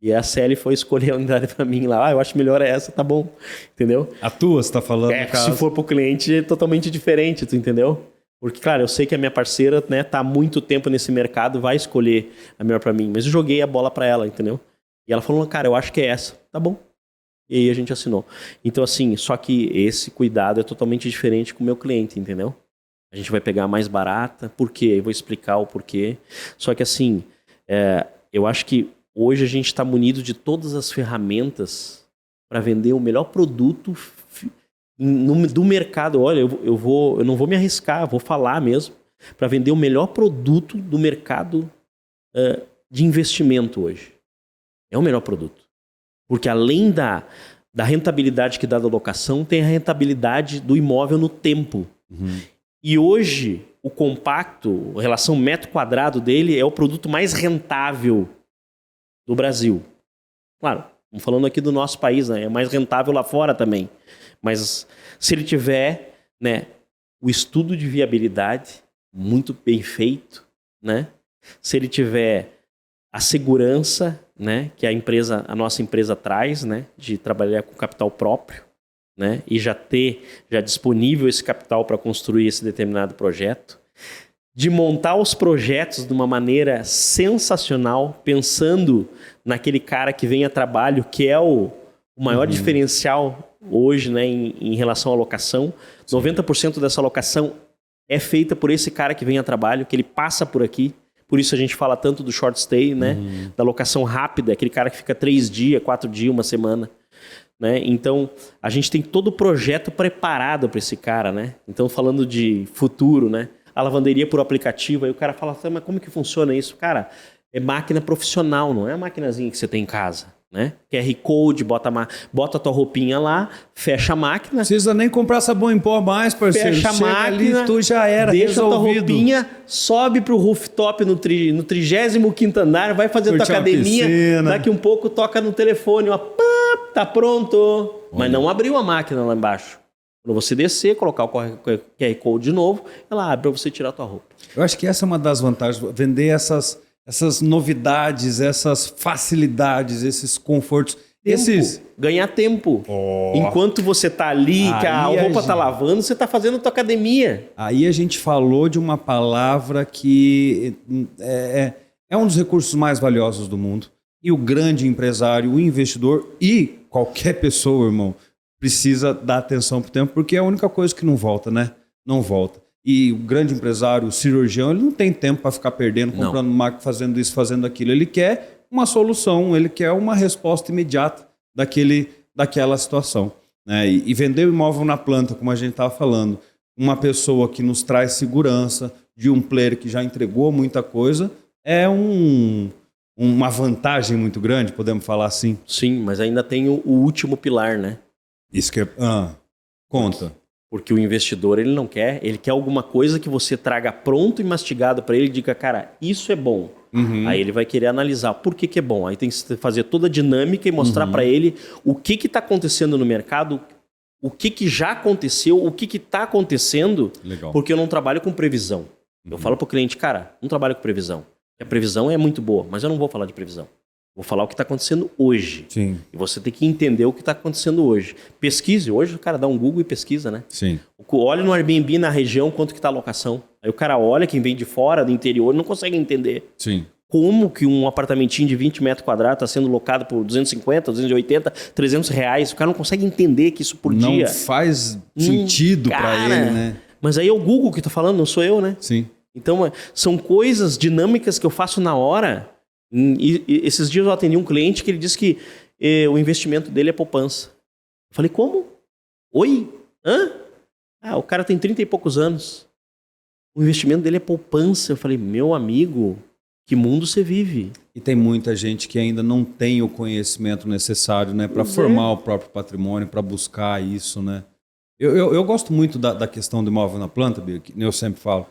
E a Celi foi escolher a unidade para mim lá, eu acho melhor essa, tá bom, entendeu? A tua, você tá falando, no caso. Se for para o cliente, é totalmente diferente, tu entendeu? Porque, claro, eu sei que a minha parceira, né, tá há muito tempo nesse mercado, vai escolher a melhor para mim, mas eu joguei a bola para ela, entendeu? E ela falou, cara, eu acho que é essa, tá bom. E aí a gente assinou. Então, assim, só que esse cuidado é totalmente diferente com o meu cliente, entendeu? A gente vai pegar a mais barata, por quê? Eu vou explicar o porquê. Só que, assim, eu acho que hoje a gente está munido de todas as ferramentas para vender o melhor produto do mercado. Olha, eu não vou me arriscar, vou falar mesmo, para vender o melhor produto do mercado de investimento hoje. É o melhor produto. Porque além da rentabilidade que dá da locação, tem a rentabilidade do imóvel no tempo. Uhum. E hoje, o compacto, a relação metro quadrado dele, é o produto mais rentável do Brasil. Claro, estamos falando aqui do nosso país, né? É mais rentável lá fora também. Mas se ele tiver, né, o estudo de viabilidade muito bem feito, né? Se ele tiver a segurança, né, que a nossa empresa traz, né, de trabalhar com capital próprio, né, e já disponível esse capital para construir esse determinado projeto, de montar os projetos de uma maneira sensacional, pensando naquele cara que vem a trabalho, que é o maior diferencial hoje, né, em relação à locação. Sim. 90% dessa locação é feita por esse cara que vem a trabalho, que ele passa por aqui. Por isso a gente fala tanto do short stay, né? Da locação rápida, aquele cara que fica 3 dias, 4 dias, uma semana. Né? Então, a gente tem todo o projeto preparado para esse cara, né? Então, falando de futuro, né? A lavanderia por aplicativo, aí o cara fala, mas como que funciona isso? Cara, é máquina profissional, não é a maquinazinha que você tem em casa. né? QR Code, bota a tua roupinha lá, fecha a máquina. Não precisa nem comprar sabão em pó mais, parceiro. Fecha a máquina, ali, tu já era deixa resolvido. a tua roupinha, sobe pro rooftop no 35º andar, vai fazer tua academia, daqui um pouco toca no telefone, ó, tá pronto. Olha. Mas não abriu a máquina lá embaixo. Quando você descer, colocar o QR Code de novo, ela abre para você tirar a tua roupa. Eu acho que essa é uma das vantagens, vender essas novidades, essas facilidades, esses confortos. Ganhar tempo. Enquanto você tá ali, que a roupa tá lavando, você tá fazendo a tua academia. Aí a gente falou de uma palavra que é um dos recursos mais valiosos do mundo. E o grande empresário, o investidor e qualquer pessoa, irmão, precisa dar atenção pro tempo, porque é a única coisa que não volta, né? Não volta. E o grande empresário, o cirurgião, ele não tem tempo para ficar perdendo, comprando máquina, fazendo isso, fazendo aquilo. Ele quer uma solução, ele quer uma resposta imediata daquela situação. Né? E vender o imóvel na planta, como a gente estava falando, uma pessoa que nos traz segurança, de um player que já entregou muita coisa, é uma vantagem muito grande, podemos falar assim. Sim, mas ainda tem o último pilar, né? Isso que é... conta. Porque o investidor, ele não quer, ele quer alguma coisa que você traga pronto e mastigado para ele e diga, cara, isso é bom. Uhum. Aí ele vai querer analisar por que é bom. Aí tem que fazer toda a dinâmica e mostrar para ele o que está acontecendo no mercado, o que já aconteceu, o que está acontecendo. Legal. Porque eu não trabalho com previsão. Eu falo para o cliente, cara, não trabalho com previsão. A previsão é muito boa, mas eu não vou falar de previsão. Vou falar o que está acontecendo hoje. Sim. E você tem que entender o que está acontecendo hoje. Pesquise. Hoje o cara dá um Google e pesquisa, né? Sim. Olha no Airbnb na região quanto que está a locação. Aí o cara olha, quem vem de fora, do interior, não consegue entender. Sim. Como que um apartamentinho de 20 metros quadrados está sendo locado por 250, 280, 300 reais. O cara não consegue entender que isso por dia... Não faz sentido para ele, né? Mas aí é o Google que está falando, não sou eu, né? Sim. Então, são coisas dinâmicas que eu faço na hora... E esses dias eu atendi um cliente que ele disse que o investimento dele é poupança. Eu falei, como? Oi? Hã? O cara tem 30 e poucos anos. O investimento dele é poupança. Eu falei, meu amigo, que mundo você vive? E tem muita gente que ainda não tem o conhecimento necessário, né, para formar o próprio patrimônio, para buscar isso, né? Eu gosto muito da questão do imóvel na planta, Bia, que eu sempre falo.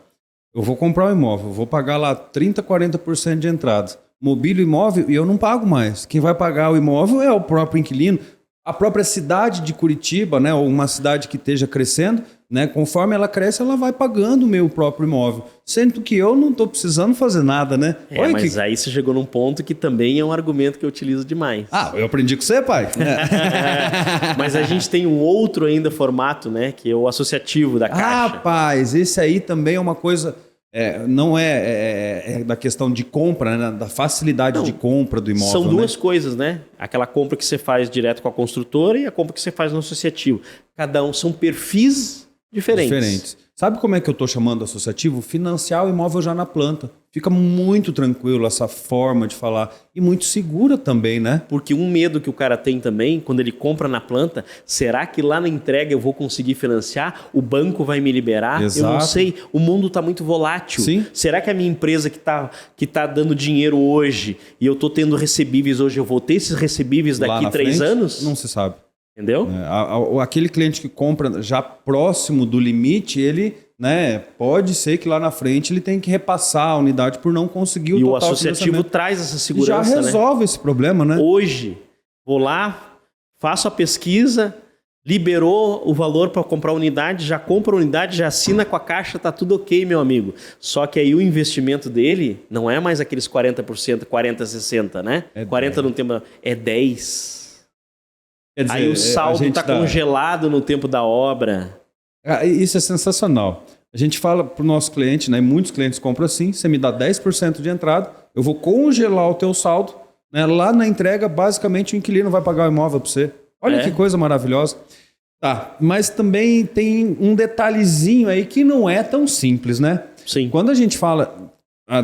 Eu vou comprar um imóvel, vou pagar lá 30%, 40% de entrada. Mobília imóvel e eu não pago mais. Quem vai pagar o imóvel é o próprio inquilino. A própria cidade de Curitiba, né, ou uma cidade que esteja crescendo, né, conforme ela cresce, ela vai pagando o meu próprio imóvel. Sendo que eu não estou precisando fazer nada, né? Mas aí você chegou num ponto que também é um argumento que eu utilizo demais. Eu aprendi com você, pai. Mas a gente tem um outro ainda formato, né, que é o associativo da Caixa. Rapaz, esse aí também é uma coisa... não é da questão de compra, né? Da facilidade de compra do imóvel. São duas coisas, né? Aquela compra que você faz direto com a construtora e a compra que você faz no associativo. Cada um são perfis diferentes. Sabe como é que eu estou chamando associativo? Financiar o imóvel já na planta. Fica muito tranquilo essa forma de falar. E muito segura também, né? Porque um medo que o cara tem também, quando ele compra na planta, será que lá na entrega eu vou conseguir financiar? O banco vai me liberar? Exato. Eu não sei. O mundo está muito volátil. Sim. Será que a minha empresa que tá dando dinheiro hoje e eu estou tendo recebíveis hoje, eu vou ter esses recebíveis daqui 3 anos? Não se sabe. Entendeu? Aquele cliente que compra já próximo do limite, ele, né, pode ser que lá na frente ele tenha que repassar a unidade por não conseguir o total. E o associativo traz essa segurança, já resolve esse problema, né? Hoje, vou lá, faço a pesquisa, liberou o valor para comprar a unidade, já compra a unidade, já assina com a Caixa, tá tudo ok, meu amigo. Só que aí o investimento dele não é mais aqueles 40%, 40%, 60%, né? 40% no tempo, é 10%. Quer dizer, aí o saldo está congelado no tempo da obra. Isso é sensacional. A gente fala para o nosso cliente, né? Muitos clientes compram assim, você me dá 10% de entrada, eu vou congelar o teu saldo, né? Lá na entrega, basicamente, o inquilino vai pagar o imóvel para você. Olha que coisa maravilhosa. Tá, mas também tem um detalhezinho aí que não é tão simples, né? Sim. Quando a gente fala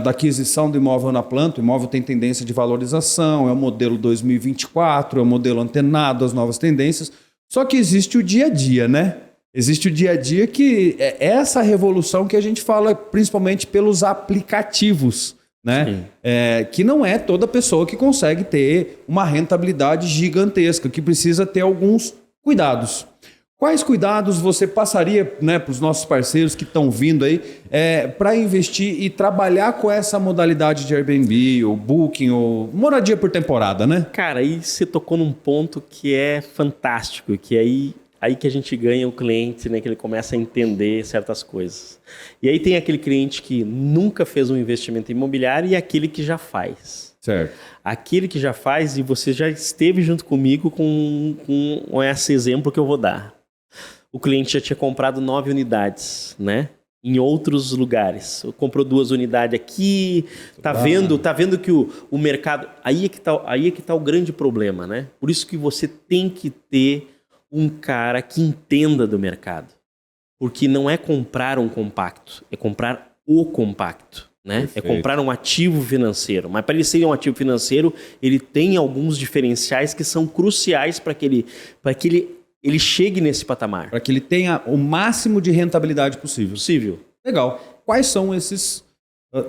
da aquisição do imóvel na planta, o imóvel tem tendência de valorização, é o modelo 2024, é o modelo antenado às novas tendências, só que existe o dia a dia, né? Existe o dia a dia que é essa revolução que a gente fala principalmente pelos aplicativos, né? Que não é toda pessoa que consegue ter uma rentabilidade gigantesca, que precisa ter alguns cuidados. Quais cuidados você passaria, né, para os nossos parceiros que estão vindo aí para investir e trabalhar com essa modalidade de Airbnb, ou Booking, ou moradia por temporada, né? Cara, aí você tocou num ponto que é fantástico, que aí que a gente ganha o cliente, né, que ele começa a entender certas coisas. E aí tem aquele cliente que nunca fez um investimento imobiliário e aquele que já faz. Certo. Aquele que já faz, e você já esteve junto comigo com esse exemplo que eu vou dar. O cliente já tinha comprado 9 unidades, né? Em outros lugares. Comprou 2 unidades aqui, tá vendo que o mercado... Aí é que tá o grande problema, né? Por isso que você tem que ter um cara que entenda do mercado. Porque não é comprar um compacto, é comprar o compacto, né? Perfeito. É comprar um ativo financeiro. Mas para ele ser um ativo financeiro, ele tem alguns diferenciais que são cruciais para que ele chegue nesse patamar. Para que ele tenha o máximo de rentabilidade possível. Legal. Quais são esses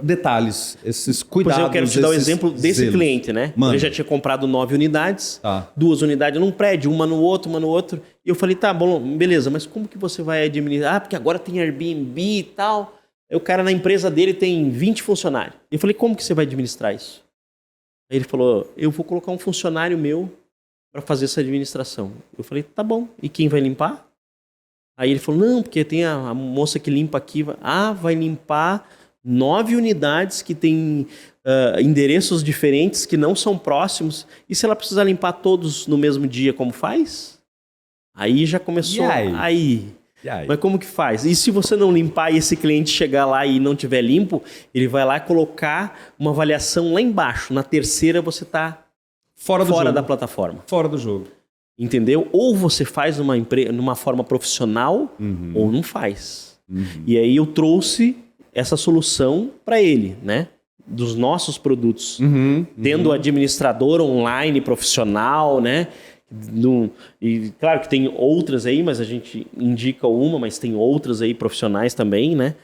detalhes, esses cuidados? Por exemplo, eu quero te dar o exemplo desse zelos. cliente, né? Mano. Ele já tinha comprado 9 unidades, Tá. 2 unidades num prédio, uma no outro. E eu falei, tá bom, beleza, mas como que você vai administrar? Ah, porque agora tem Airbnb e tal. Aí o cara na empresa dele tem 20 funcionários. Eu falei, como que você vai administrar isso? Aí ele falou, eu vou colocar um funcionário meu para fazer essa administração. Eu falei, tá bom. E quem vai limpar? Aí ele falou, não, porque tem a moça que limpa aqui. Vai limpar 9 unidades que tem endereços diferentes, que não são próximos. E se ela precisar limpar todos no mesmo dia, como faz? Aí já começou. E aí? Mas como que faz? E se você não limpar e esse cliente chegar lá e não tiver limpo, ele vai lá colocar uma avaliação lá embaixo. Na terceira você está fora da plataforma. Fora do jogo. Entendeu? Ou você faz numa forma profissional, ou não faz. E aí eu trouxe essa solução para ele, né? Dos nossos produtos. Tendo administrador online profissional, né? E claro que tem outras aí, mas a gente indica uma, mas tem outras aí profissionais também, né?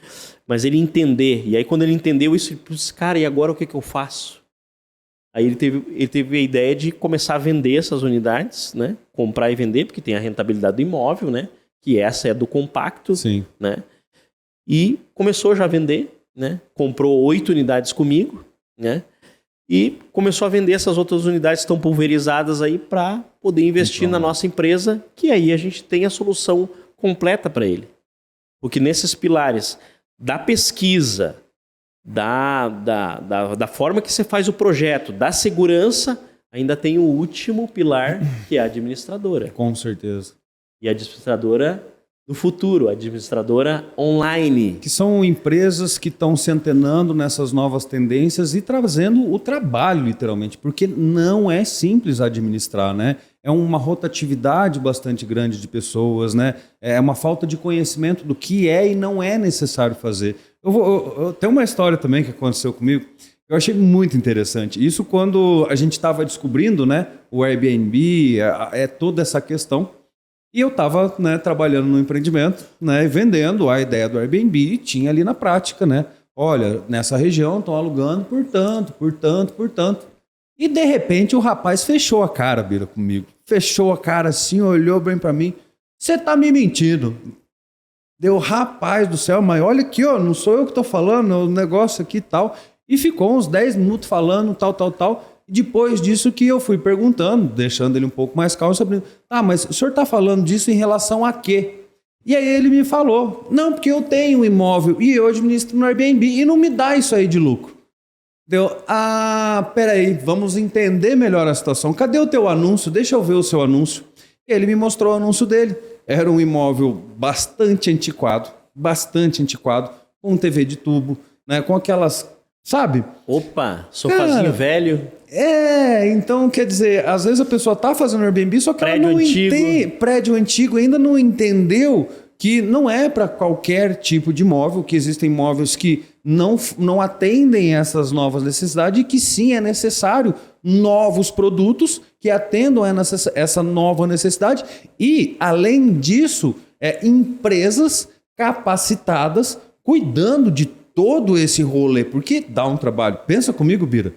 Mas ele entender. E aí quando ele entendeu isso, ele disse, cara, e agora o que eu faço? Aí ele teve a ideia de começar a vender essas unidades, né? Comprar e vender, porque tem a rentabilidade do imóvel, né? Que essa é do compacto. Sim. Né? E começou já a vender, né? Comprou 8 unidades comigo, né? E começou a vender essas outras unidades que estão pulverizadas aí para poder investir na nossa empresa, que aí a gente tem a solução completa para ele. Porque nesses pilares da pesquisa, da forma que você faz o projeto, da segurança, ainda tem o último pilar, que é a administradora. Com certeza. E a administradora do futuro, a administradora online. Que são empresas que estão se antenando nessas novas tendências e trazendo o trabalho, literalmente, porque não é simples administrar, né? É uma rotatividade bastante grande de pessoas, né? É uma falta de conhecimento do que é e não é necessário fazer. Eu tenho uma história também que aconteceu comigo, eu achei muito interessante. Isso quando a gente estava descobrindo, né, o Airbnb, toda essa questão. E eu estava, né, trabalhando no empreendimento, né, vendendo a ideia do Airbnb e tinha ali na prática, né? Olha, nessa região estão alugando por tanto. E de repente o rapaz fechou a cara, Bira, comigo. Fechou a cara assim, olhou bem para mim. Você tá me mentindo. Deu, rapaz do céu, mas olha aqui, ó, não sou eu que tô falando, o negócio aqui e tal. E ficou uns 10 minutos falando, tal. E depois disso que eu fui perguntando, deixando ele um pouco mais calmo, sobre, mas o senhor tá falando disso em relação a quê? E aí ele me falou, não, porque eu tenho um imóvel e eu administro no Airbnb e não me dá isso aí de lucro. Deu, peraí, vamos entender melhor a situação. Cadê o teu anúncio? Deixa eu ver o seu anúncio. Ele me mostrou o anúncio dele. Era um imóvel bastante antiquado, com TV de tubo, né, com aquelas, sabe? Opa, sofazinho velho. Então, quer dizer, às vezes a pessoa tá fazendo Airbnb, só que prédio ela não antigo. Prédio antigo, ainda não entendeu que não é para qualquer tipo de imóvel, que existem imóveis que não atendem essas novas necessidades e que sim é necessário novos produtos que atendam essa nova necessidade e, além disso, empresas capacitadas cuidando de todo esse rolê, porque dá um trabalho. Pensa comigo, Bira.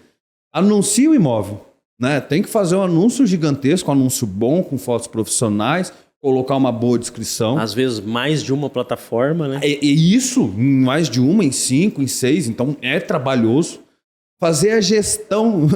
Anuncia o imóvel, né? Tem que fazer um anúncio gigantesco, um anúncio bom, com fotos profissionais, colocar uma boa descrição. Às vezes mais de uma plataforma, né? E isso, em mais de uma, em 5, em 6, então é trabalhoso. Fazer a gestão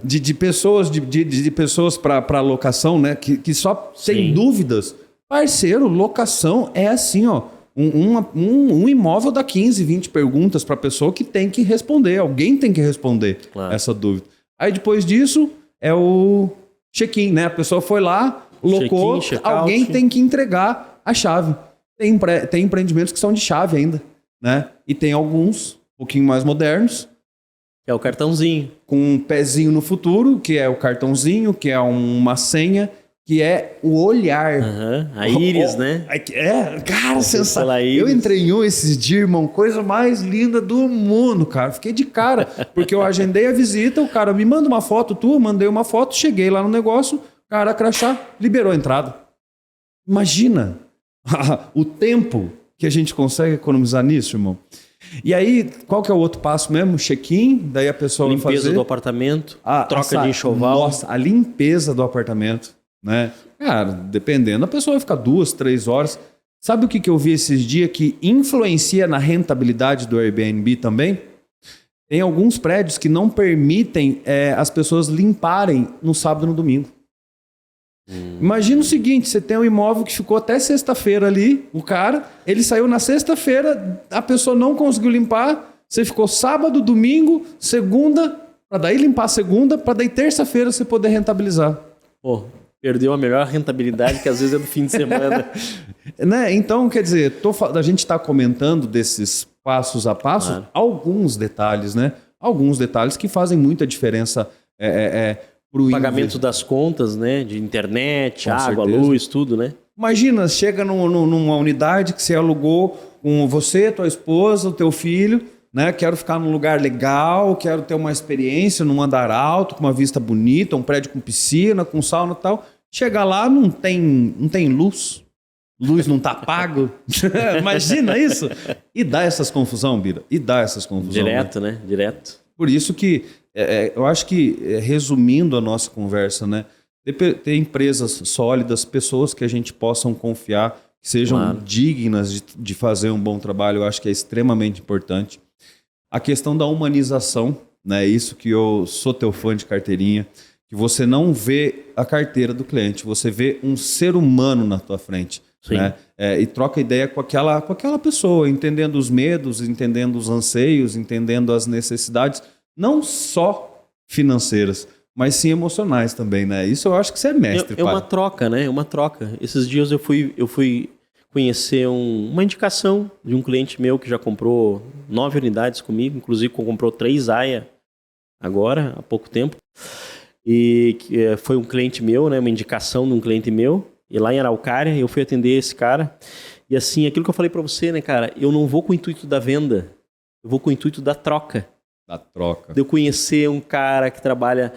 de pessoas, de pessoas para locação, né? Que só tem dúvidas. Parceiro, locação é assim, ó. Um imóvel dá 15, 20 perguntas para a pessoa que tem que responder. Alguém tem que responder essa dúvida. Aí depois disso é o check-in, né? A pessoa foi lá, locou, alguém tem que entregar a chave. Tem empreendimentos que são de chave ainda, né? E tem alguns um pouquinho mais modernos. É o cartãozinho. Com um pezinho no futuro, que é o cartãozinho, que é uma senha, que é o olhar. A íris, né? Cara, sensacional. Eu entrei em esses dias, irmão, coisa mais linda do mundo, cara. Fiquei de cara, porque eu agendei a visita, o cara me manda uma foto tua, mandei uma foto, cheguei lá no negócio, cara, crachá, liberou a entrada. Imagina o tempo que a gente consegue economizar nisso, irmão. E aí, qual que é o outro passo mesmo? Check-in, daí a pessoa vai fazer... Limpeza do apartamento, troca de enxoval. Nossa, a limpeza do apartamento, né? Cara, dependendo, a pessoa vai ficar 2, 3 horas. Sabe o que eu vi esses dias que influencia na rentabilidade do Airbnb também? Tem alguns prédios que não permitem as pessoas limparem no sábado e no domingo. Imagina o seguinte, você tem um imóvel que ficou até sexta-feira ali, o cara, ele saiu na sexta-feira, a pessoa não conseguiu limpar, você ficou sábado, domingo, segunda, para daí limpar segunda, para daí terça-feira você poder rentabilizar. Pô, perdeu a melhor rentabilidade que às vezes é do fim de semana. Né? Então, quer dizer, a gente está comentando desses passos a passo, alguns detalhes, né? Alguns detalhes que fazem muita diferença pro pagamento das contas, né? De internet, com água, certeza. Luz, tudo, né? Imagina, chega numa unidade que você alugou com você, tua esposa, o teu filho, né? Quero ficar num lugar legal, quero ter uma experiência num andar alto, com uma vista bonita, um prédio com piscina, com sauna e tal. Chega lá, não tem luz. Luz não tá pago. Imagina isso. E dá essas confusão, Bira. Direto, né? Direto. Por isso que eu acho que, resumindo a nossa conversa, né, ter empresas sólidas, pessoas que a gente possa confiar, que sejam dignas de fazer um bom trabalho, eu acho que é extremamente importante. A questão da humanização, né, isso que eu sou teu fã de carteirinha, que você não vê a carteira do cliente, você vê um ser humano na tua frente. Né? E troca ideia com aquela pessoa, entendendo os medos, entendendo os anseios, entendendo as necessidades, não só financeiras, mas sim emocionais também, né? Isso eu acho que você é mestre, pai. É uma troca, né? É uma troca. Esses dias eu fui conhecer uma indicação de um cliente meu que já comprou 9 unidades comigo, inclusive comprou 3 AIA agora, há pouco tempo. E foi um cliente meu, né? Uma indicação de um cliente meu. E lá em Araucária, eu fui atender esse cara. E assim, aquilo que eu falei pra você, né, cara? Eu não vou com o intuito da venda. Eu vou com o intuito da troca. Da troca. De eu conhecer um cara que trabalha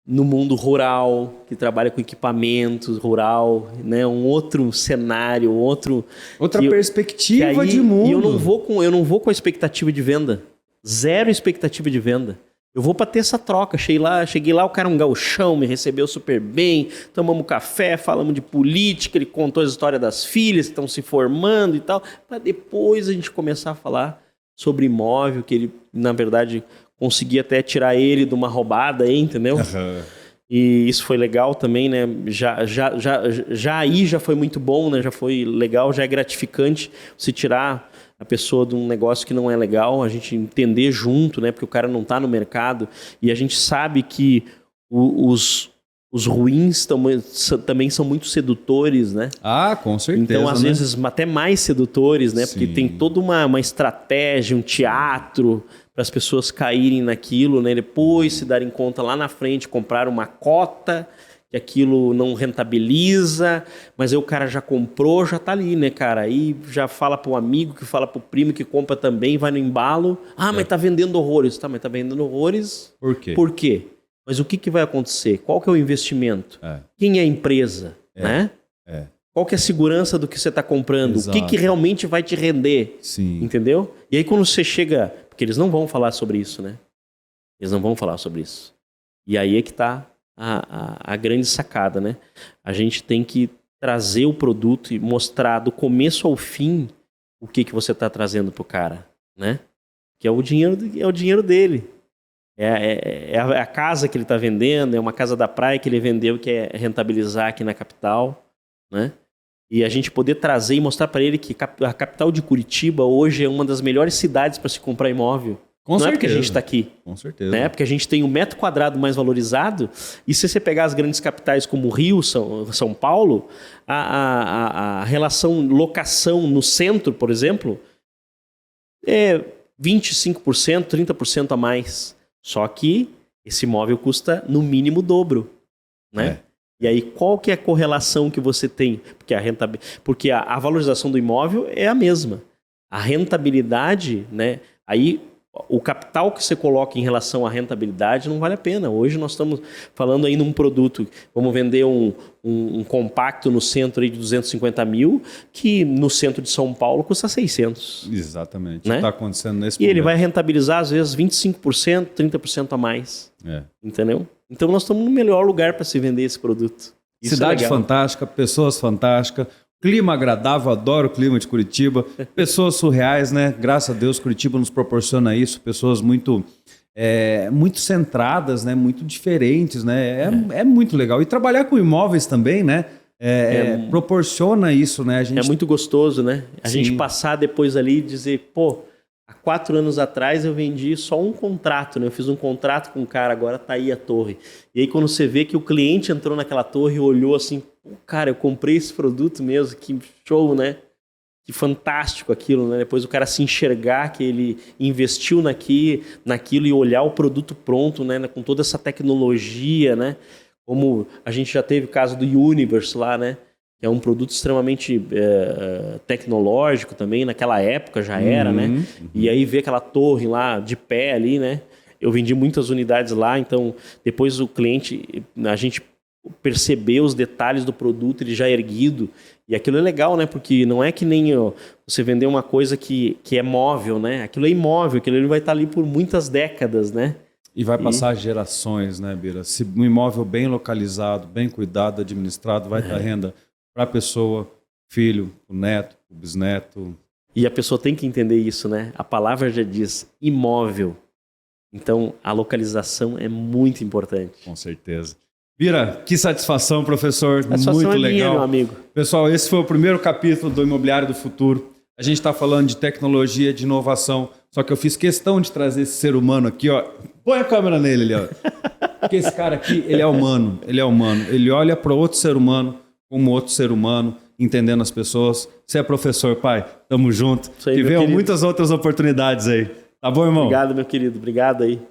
no mundo rural, que trabalha com equipamentos rural, né? Um outro cenário, outra perspectiva de mundo. E eu não vou com a expectativa de venda. Zero expectativa de venda. Eu vou para ter essa troca. Cheguei lá, o cara um gauchão, me recebeu super bem, tomamos café, falamos de política, ele contou a história das filhas que estão se formando e tal, para depois a gente começar a falar sobre imóvel, que ele, na verdade, conseguia até tirar ele de uma roubada aí, entendeu? Uhum. E isso foi legal também, né? Já aí já foi muito bom, né? Já foi legal, já é gratificante você tirar a pessoa de um negócio que não é legal, a gente entender junto, né? Porque o cara não está no mercado e a gente sabe que os ruins também são muito sedutores, né? Ah, com certeza. Então, às vezes, até mais sedutores, né? Sim. Porque tem toda uma estratégia, um teatro para as pessoas caírem naquilo, né? Depois se darem conta lá na frente, comprar uma cota, que aquilo não rentabiliza, mas aí o cara já comprou, já tá ali, né, cara? Aí já fala pro amigo, que fala pro primo, que compra também, vai no embalo. Ah, mas tá vendendo horrores. Tá, mas tá vendendo horrores... Por quê? Por quê? Mas o que vai acontecer? Qual que é o investimento? Quem é a empresa? Né? Qual que é a segurança do que você está comprando? Exato. O que realmente vai te render? Sim. Entendeu? E aí quando você chega... Porque eles não vão falar sobre isso, né? Eles não vão falar sobre isso. E aí é que está a grande sacada, né? A gente tem que trazer o produto e mostrar do começo ao fim o que você está trazendo pro cara, né? Que é o dinheiro dele. É a casa que ele está vendendo, é uma casa da praia que ele vendeu que é rentabilizar aqui na capital, né? E a gente poder trazer e mostrar para ele que a capital de Curitiba hoje é uma das melhores cidades para se comprar imóvel. Com Não certeza. é porque a gente está aqui. Com certeza. Né? Porque a gente tem um metro quadrado mais valorizado. E se você pegar as grandes capitais como Rio, São Paulo, a relação locação no centro, por exemplo, é 25%, 30% a mais. Só que esse imóvel custa no mínimo o dobro. Né? E aí, qual que é a correlação que você tem? Porque a valorização do imóvel é a mesma. A rentabilidade, né? Aí o capital que você coloca em relação à rentabilidade não vale a pena. Hoje nós estamos falando aí num produto, vamos vender um compacto no centro aí de 250 mil, que no centro de São Paulo custa 600. Exatamente. Né? Está acontecendo nesse E momento. ele vai rentabilizar às vezes 25%, 30% a mais. Entendeu? Então nós estamos no melhor lugar para se vender esse produto. Isso Cidade é legal. fantástica, pessoas fantásticas, clima agradável, adoro o clima de Curitiba, pessoas surreais, né? Graças a Deus, Curitiba nos proporciona isso, pessoas muito centradas, né? Muito diferentes, né? É muito legal. E trabalhar com imóveis também, né? Proporciona isso, né? É muito gostoso, né? A Sim. gente passar depois ali e dizer, pô, há 4 anos atrás eu vendi só um contrato, né? Eu fiz um contrato com um cara, agora tá aí a torre. E aí quando você vê que o cliente entrou naquela torre e olhou assim, pô, cara, eu comprei esse produto mesmo, que show, né? Que fantástico aquilo, né? Depois o cara se enxergar que ele investiu naquilo e olhar o produto pronto, né? Com toda essa tecnologia, né? Como a gente já teve o caso do Universe lá, né? Que é um produto extremamente tecnológico também, naquela época já era, né? E aí ver aquela torre lá de pé ali, né? Eu vendi muitas unidades lá, então depois o cliente, a gente percebeu os detalhes do produto, ele já erguido. E aquilo é legal, né? Porque não é que nem você vender uma coisa que é móvel, né? Aquilo é imóvel, aquilo ele vai estar ali por muitas décadas, né? E vai passar gerações, né, Bira? Se um imóvel bem localizado, bem cuidado, administrado, vai dar renda para a pessoa, filho, o neto, o bisneto. E a pessoa tem que entender isso, né? A palavra já diz imóvel. Então, a localização é muito importante. Com certeza. Bira, que satisfação, professor. Satisfação muito é legal. minha, meu amigo. Pessoal, esse foi o primeiro capítulo do Imobiliário do Futuro. A gente está falando de tecnologia, de inovação. Só que eu fiz questão de trazer esse ser humano aqui, ó. Põe a câmera nele ali, ó. Porque esse cara aqui, ele é humano. Ele é humano. Ele olha para outro ser humano como outro ser humano, entendendo as pessoas. Você é professor, pai. Tamo junto. Isso aí, que meu venham querido. muitas outras oportunidades aí. Tá bom, irmão? Obrigado, meu querido. Obrigado aí.